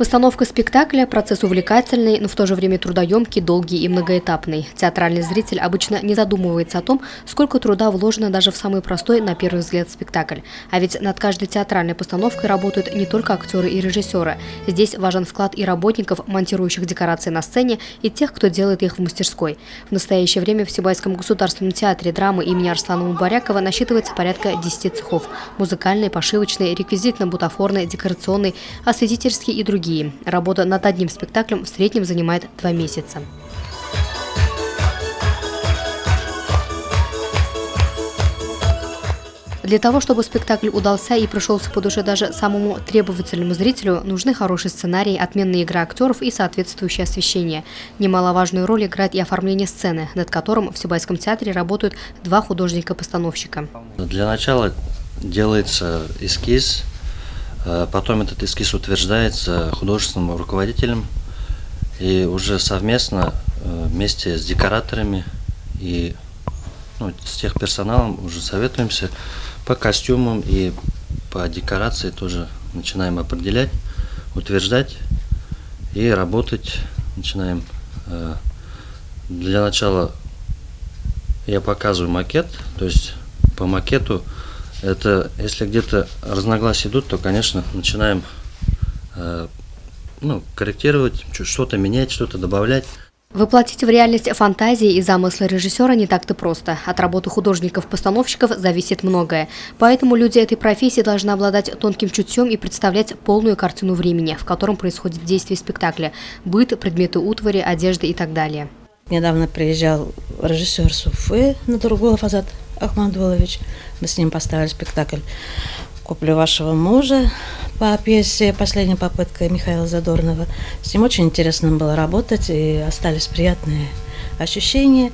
Постановка спектакля – процесс увлекательный, но в то же время трудоемкий, долгий и многоэтапный. Театральный зритель обычно не задумывается о том, сколько труда вложено даже в самый простой, на первый взгляд, спектакль. А ведь над каждой театральной постановкой работают не только актеры и режиссеры. Здесь важен вклад и работников, монтирующих декорации на сцене, и тех, кто делает их в мастерской. В настоящее время в Сибайском государственном театре драмы имени Арслана Мубарякова насчитывается порядка 10 цехов – музыкальный, пошивочный, реквизитно-бутафорный, декорационный, осветительский и другие. Работа над одним спектаклем в среднем занимает 2 месяца. Для того, чтобы спектакль удался и пришелся по душе даже самому требовательному зрителю, нужны хороший сценарий, отменная игра актеров и соответствующее освещение. Немаловажную роль играет и оформление сцены, над которым в Сибайском театре работают 2 художника-постановщика. Для начала делается эскиз. Потом этот эскиз утверждается художественным руководителем, и уже совместно вместе с декораторами и с техперсоналом уже советуемся по костюмам и по декорации, тоже начинаем определять, утверждать и работать начинаем. Для начала я показываю макет, то есть по макету. Это, если где-то разногласия идут, то, конечно, начинаем корректировать, что-то менять, что-то добавлять. Воплотить в реальность фантазии и замыслы режиссера не так-то просто. От работы художников-постановщиков зависит многое. Поэтому люди этой профессии должны обладать тонким чутьем и представлять полную картину времени, в котором происходит действие спектакля, быт, предметы утвари, одежды и так далее. Недавно приезжал режиссер с Уфы, Нургулов Азат Ахмадулович. Мы с ним поставили спектакль «Куплю вашего мужа» по пьесе «Последняя попытка» Михаила Задорнова. С ним очень интересно было работать, и остались приятные ощущения,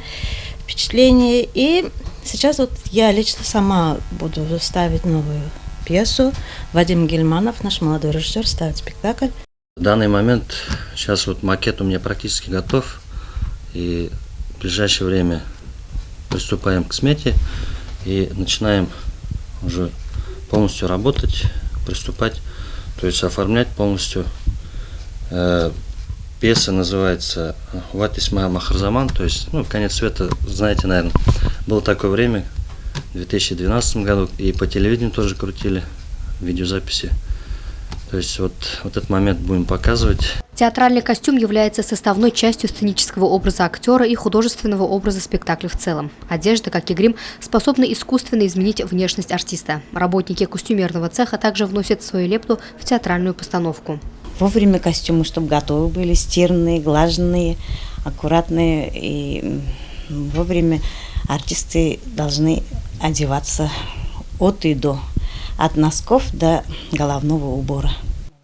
впечатления. И сейчас я лично сама буду ставить новую пьесу. Вадим Гельманов, наш молодой режиссер, ставит спектакль. В данный момент сейчас макет у меня практически готов, и в ближайшее время приступаем к смете и начинаем уже полностью работать, приступать, то есть оформлять полностью. Пьеса называется «Ватисма Махарзаман», то есть, конец света, знаете, наверное, было такое время, в 2012 году, и по телевидению тоже крутили видеозаписи. То есть вот этот момент будем показывать. Театральный костюм является составной частью сценического образа актера и художественного образа спектакля в целом. Одежда, как и грим, способны искусственно изменить внешность артиста. Работники костюмерного цеха также вносят свою лепту в театральную постановку. Вовремя костюмы, чтобы готовы были, стиранные, глаженные, аккуратные. И вовремя артисты должны одеваться от и до. От носков до головного убора.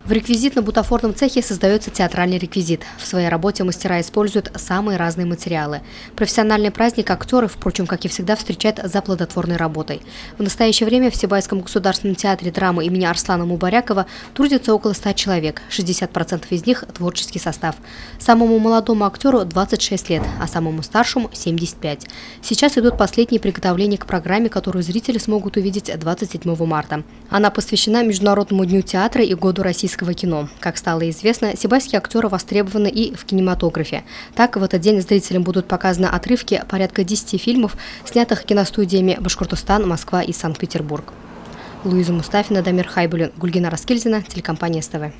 В реквизитно-бутафорном цехе создается театральный реквизит. В своей работе мастера используют самые разные материалы. Профессиональный праздник актеры, впрочем, как и всегда, встречают за плодотворной работой. В настоящее время в Сибайском государственном театре драмы имени Арслана Мубарякова трудится около 100 человек, 60% из них – творческий состав. Самому молодому актеру 26 лет, а самому старшему – 75. Сейчас идут последние приготовления к программе, которую зрители смогут увидеть 27 марта. Она посвящена Международному дню театра и Году российского кино. Как стало известно, сибайские актеры востребованы и в кинематографе. Так, в этот день зрителям будут показаны отрывки порядка 10 фильмов, снятых киностудиями Башкортостан, Москва и Санкт-Петербург. Луиза Мустафина, Дамир Хайбулин, Гульгина Раскильзина, телекомпания СТВ.